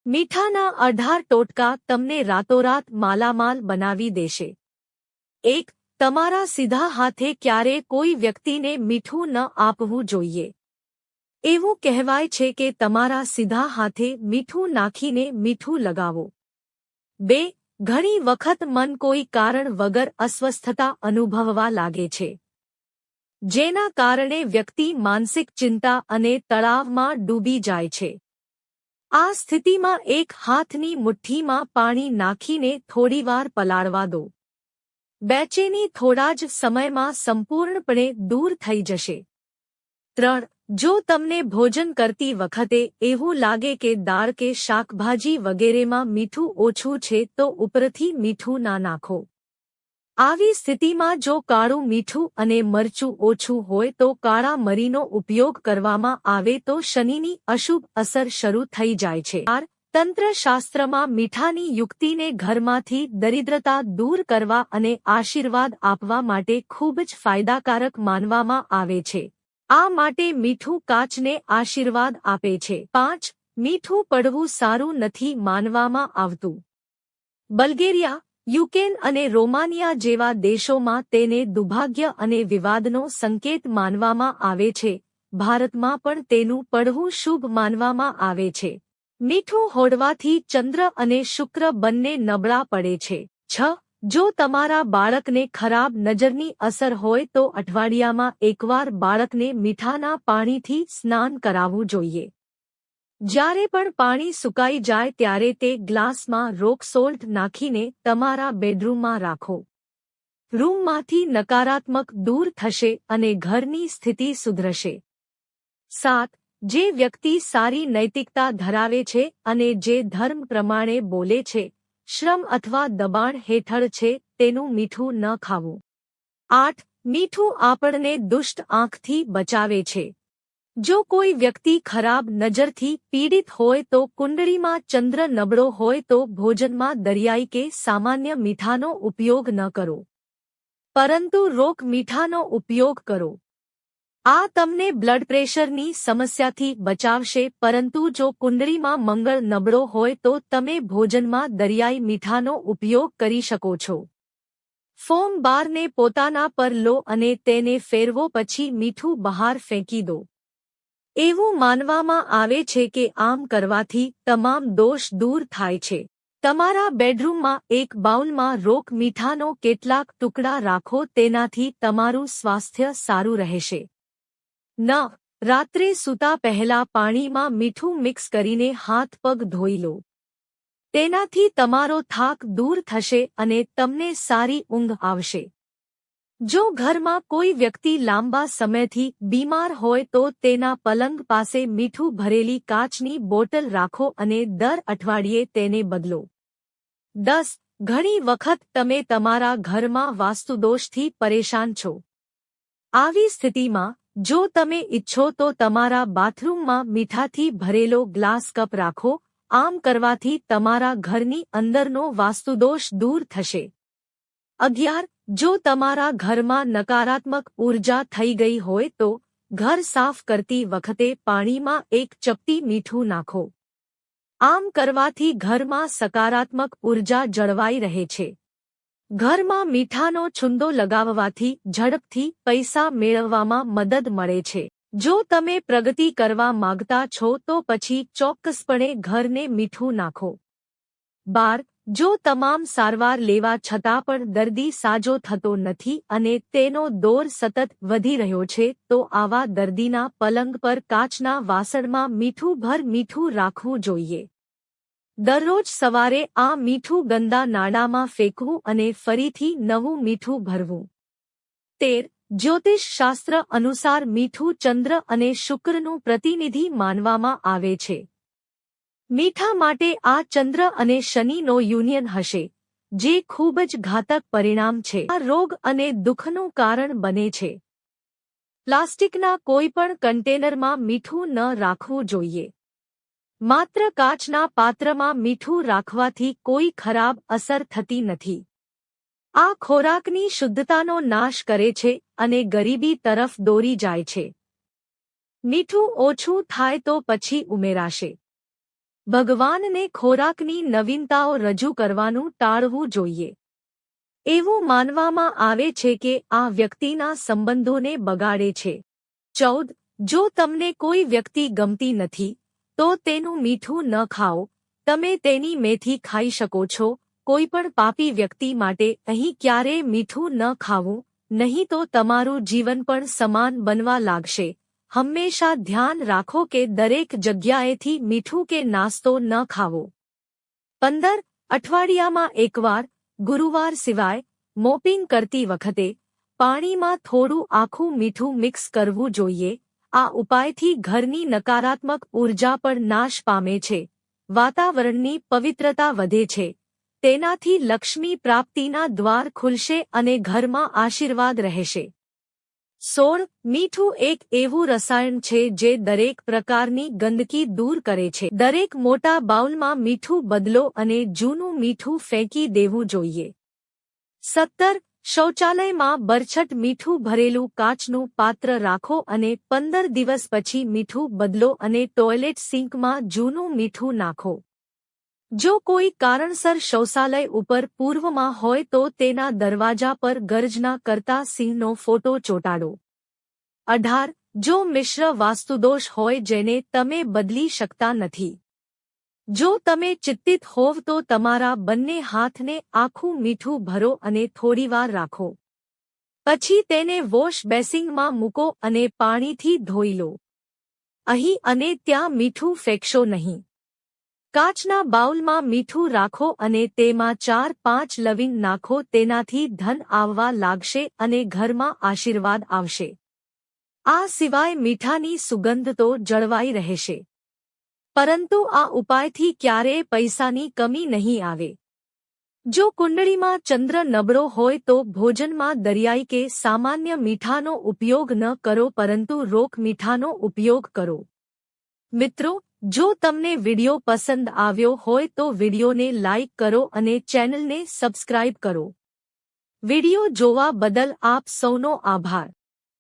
મીઠાના 18 ટોટકા તમને રાતોરાત માલામાલ બનાવી દેશે। 1. તમારા સીધા હાથે ક્યારે કોઈ વ્યક્તિને મીઠું ન આપવું જોઈએ। એવું કહેવાય છે કે તમારા સીધા હાથે મીઠું નાખીને મીઠું લગાવો। 2. ઘણી વખત મન કોઈ કારણ વગર અસ્વસ્થતા અનુભવવા લાગે છે, જેના કારણે વ્યક્તિ માનસિક ચિંતા અને તણાવમાં ડૂબી જાય છે। આ સ્થિતિમાં એક હાથની મુઠ્ઠીમાં પાણી નાખીને થોડીવાર પલાળવા દો। બેચેની થોડા જ સમયમાં સંપૂર્ણપણે દૂર થઈ જશે। 3. જો તમને ભોજન કરતી વખતે એવું લાગે કે દાળ કે શાકભાજી વગેરેમાં મીઠું ઓછું છે તો ઉપરથી મીઠું ના નાખો। આવી સ્થિતિમાં જો કાળું મીઠું અને મરચું ઓછું હોય તો કાળા મરીનો ઉપયોગ કરવામાં આવે તો શનિની અશુભ અસર શરૂ થઈ જાય છે। તંત્રશાસ્ત્રમાં મીઠાની યુક્તિને ઘરમાંથી દરિદ્રતા દૂર કરવા અને આશીર્વાદ આપવા માટે ખૂબ જ ફાયદાકારક માનવામાં આવે છે। આ માટે મીઠું કાચને આશીર્વાદ આપે છે। 5. મીઠું પડવું સારું નથી માનવામાં આવતું। બલ્ગેરિયા, યુક્રેન અને રોમાનિયા જેવા દેશોમાં તેને દુર્ભાગ્ય અને વિવાદનો સંકેત માનવામાં આવે છે। ભારતમાં પણ તેનું પડવું શુભ માનવામાં આવે છે। મીઠું હોડવાથી ચંદ્ર અને શુક્ર બંને નબળા પડે છે। 6. જો તમારા બાળકને ખરાબ નજરની અસર હોય તો અઠવાડિયામાં એકવાર બાળકને મીઠાના પાણીથી સ્નાન કરાવવું જોઈએ। જ્યારે પણ પાણી સુકાઈ જાય ત્યારે તે ગ્લાસમાં રોક સોલ્ટ નાખીને તમારા બેડરૂમમાં રાખો। રૂમમાંથી નકારાત્મક દૂર થશે અને ઘરની સ્થિતિ સુધરશે। 7. જે વ્યક્તિ સારી નૈતિકતા ધરાવે છે અને જે ધર્મ પ્રમાણે બોલે છે, શ્રમ અથવા દબાણ હેઠળ છે, તેનું મીઠું ન ખાવું। 8. મીઠું આપણને દુષ્ટ આંખથી બચાવે છે। જો કોઈ વ્યક્તિ ખરાબ નજરથી પીડિત હોય તો કુંડળીમાં ચંદ્ર નબળો હોય તો ભોજનમાં દરિયાઈ કે સામાન્ય મીઠાનો ઉપયોગ ન કરો, પરંતુ રોક મીઠાનો ઉપયોગ કરો। આ તમને બ્લડ પ્રેશરની સમસ્યાથી બચાવશે, પરંતુ જો કુંડળીમાં મંગળ નબળો હોય તો તમે ભોજનમાં દરિયાઈ મીઠાનો ઉપયોગ કરી શકો છો। ફોમ બારને પોતાના પર લો અને તેને ફેરવો, પછી મીઠું બહાર ફેંકી દો। એવું માનવામાં આવે છે કે આમ કરવાથી તમામ દોષ દૂર થાય છે। તમારા બેડરૂમમાં એક બાઉલમાં રોક મીઠાનો કેટલાક ટુકડા રાખો, તેનાથી તમારું સ્વાસ્થ્ય સારું રહેશે। 9. રાત્રે સૂતા પહેલા પાણીમાં મીઠું મિક્સ કરીને હાથ પગ ધોઈ લો। તેનાથી તમારો થાક દૂર થશે અને તમને સારી ઊંઘ આવશે। જો ઘરમાં કોઈ વ્યક્તિ લાંબા સમયથી બીમાર હોય તો તેના પલંગ પાસે મીઠું ભરેલી કાચની બોટલ રાખો અને દર અઠવાડિયે તેને બદલો। 10. ઘણી વખત તમે તમારા ઘરમાં વાસ્તુદોષથી પરેશાન છો। આવી સ્થિતિમાં જો તમે ઈચ્છો તો તમારા બાથરૂમમાં મીઠાથી ભરેલો ગ્લાસ કપ રાખો। આમ કરવાથી તમારા ઘરની અંદરનો વાસ્તુદોષ દૂર થશે। 11. જો તમારા ઘરમાં નકારાત્મક ઊર્જા થઈ ગઈ હોય તો ઘર સાફ કરતી વખતે પાણીમાં એક ચપટી મીઠું નાખો। આમ કરવાથી ઘરમાં સકારાત્મક ઊર્જા જળવાઈ રહે છે। ઘરમાં મીઠાનો છુંદો લગાવવાથી ઝડપથી પૈસા મેળવવામાં મદદ મળે છે। જો તમે પ્રગતિ કરવા માંગતા છો તો પછી ચોક્કસપણે ઘરને મીઠું નાખો। 12. જો તમામ સારવાર લેવા છતાં પણ દર્દી સાજો થતો નથી અને તેનો દોર સતત વધી રહ્યો છે તો આવા દર્દીના પલંગ પર કાચના વાસણમાં મીઠું રાખવું જોઈએ। દરરોજ સવારે આ મીઠું ગંદા નાળામાં ફેંકવું અને ફરીથી નવું મીઠું ભરવું। 13. જ્યોતિષ શાસ્ત્ર અનુસાર મીઠું ચંદ્ર અને શુક્રનું પ્રતિનિધિ માનવામાં આવે છે। મીઠા માટે આ ચંદ્ર અને શનિનો યુનિયન હશે, જે ખૂબ જ ઘાતક પરિણામ છે। આ રોગ અને દુઃખનું કારણ બને છે। પ્લાસ્ટિકના કોઈપણ કન્ટેનરમાં મીઠું ન રાખવું જોઈએ। માત્ર કાચના પાત્રમાં મીઠું રાખવાથી કોઈ ખરાબ અસર થતી નથી। આ ખોરાકની શુદ્ધતાનો નાશ કરે છે અને ગરીબી તરફ દોરી જાય છે। મીઠું ઓછું થાય તો પછી ઉમેરાશે। ભગવાનને ખોરાકની નવીનતાઓ રજૂ કરવાનું ટાળવું જોઈએ. એવું માનવામાં આવે છે કે આ વ્યક્તિના સંબંધોને બગાડે છે. 14. જો તમને કોઈ વ્યક્તિ ગમતી નથી, તો તેનું મીઠું ન ખાઓ. તમે તેની મેથી ખાઈ શકો છો. કોઈપણ પાપી વ્યક્તિ માટે અહીં ક્યારેય મીઠું ન ખાવું, નહીં તો તમારું જીવન પણ સમાન બનવા લાગશે. હંમેશા ધ્યાન રાખો કે દરેક જગ્યાએથી મીઠું કે નાસ્તો ન ખાવો. 15. અઠવાડિયામાં એકવાર, ગુરુવાર સિવાય, મોપિંગ કરતી વખતે, પાણીમાં થોડું આખું મીઠું મિક્સ કરવું જોઈએ. આ ઉપાયથી ઘરની નકારાત્મક ઊર્જા પણ નાશ પામે છે. વાતાવરણની પવિત્રતા વધે છે. તેનાથી લક્ષ્મી પ્રાપ્તિના દ્વાર ખુલશે અને ઘરમાં આશીર્વાદ રહેશે. 16. મીઠું એક એવું રસાયણ છે જે દરેક પ્રકારની ગંદકી દૂર કરે છે. દરેક મોટા બાઉલમાં મીઠું બદલો અને જૂનું મીઠું ફેંકી દેવું જોઈએ. 17. શૌચાલયમાં બરછટ મીઠું ભરેલું કાચનું પાત્ર રાખો અને 15 દિવસ પછી મીઠું બદલો અને ટોયલેટ સિંકમાં જૂનું મીઠું નાખો. જો કોઈ કારણસર શૌચાલય ઉપર પૂર્વમાં હોય તો તેના દરવાજા પર ગર્જના કરતા સિંહનો ફોટો ચોંટાડો. 18. જો મિશ્ર વાસ્તુદોષ હોય જેને તમે બદલી શકતા નથી. જો તમે ચિંતિત હોવ તો તમારા બંને હાથને આખું મીઠું ભરો અને થોડીવાર રાખો. પછી તેને વોશ બેસિનમાં મૂકો અને પાણીથી ધોઈ લો. અહીં અને ત્યાં મીઠું ફેંકશો નહીં. કાચના બાઉલમાં મીઠું રાખો અને તેમાં 4-5 લવિંગ નાખો. તેનાથી ધન આવવા લાગશે અને ઘરમાં આશીર્વાદ આવશે. આ સિવાય મીઠાની સુગંધ તો જળવાઈ રહેશે. પરંતુ આ ઉપાયથી ક્યારેય પૈસાની કમી નહીં આવે. જો કુંડળીમાં ચંદ્ર નબળો હોય તો ભોજનમાં દરિયાઈ કે સામાન્ય મીઠાનો ઉપયોગ ન કરો પરંતુ રોક મીઠાનો ઉપયોગ કરો. મિત્રો, જો તમને વિડિયો પસંદ આવ્યો હોય તો વિડિયોને લાઇક કરો અને ચેનલને સબસ્ક્રાઇબ કરો. વિડિયો જોવા બદલ આપ સૌનો આભાર.